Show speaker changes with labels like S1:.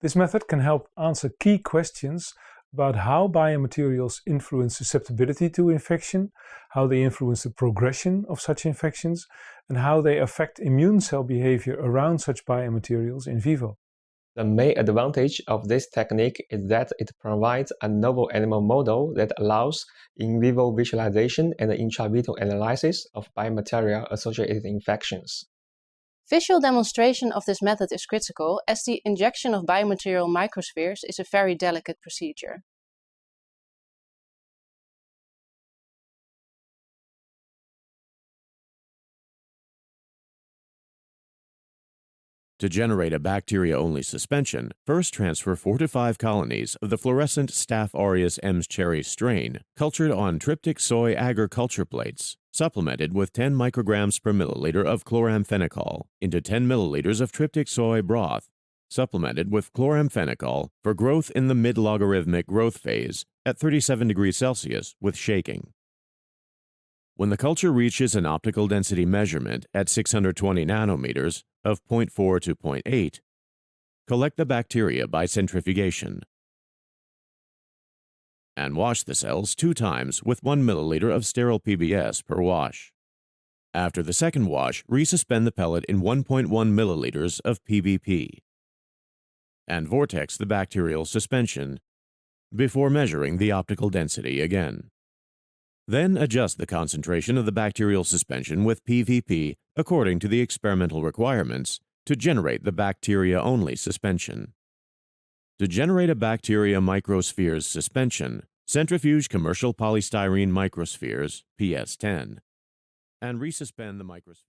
S1: This method can help answer key questions about how biomaterials influence susceptibility to infection, how they influence the progression of such infections, and how they affect immune cell behavior around such biomaterials in vivo.
S2: The main advantage of this technique is that it provides a novel animal model that allows in vivo visualization and intravital analysis of biomaterial-associated infections.
S3: Visual demonstration of this method is critical, as the injection of biomaterial microspheres is a very delicate procedure.
S4: To generate a bacteria-only suspension, first transfer 4 to 5 colonies of the fluorescent Staph aureus Ems cherry strain cultured on tryptic soy agar culture plates, supplemented with 10 micrograms per milliliter of chloramphenicol into 10 milliliters of tryptic soy broth, supplemented with chloramphenicol for growth in the mid-logarithmic growth phase at 37 degrees Celsius with shaking. When the culture reaches an optical density measurement at 620 nanometers of 0.4 to 0.8, collect the bacteria by centrifugation and wash the cells 2 times with 1 milliliter of sterile PBS per wash. After the second wash, resuspend the pellet in 1.1 milliliters of PVP and vortex the bacterial suspension before measuring the optical density again. Then adjust the concentration of the bacterial suspension with PVP according to the experimental requirements to generate the bacteria-only suspension. To generate a bacteria microspheres suspension, centrifuge commercial polystyrene microspheres, PS10, and resuspend the microsphere.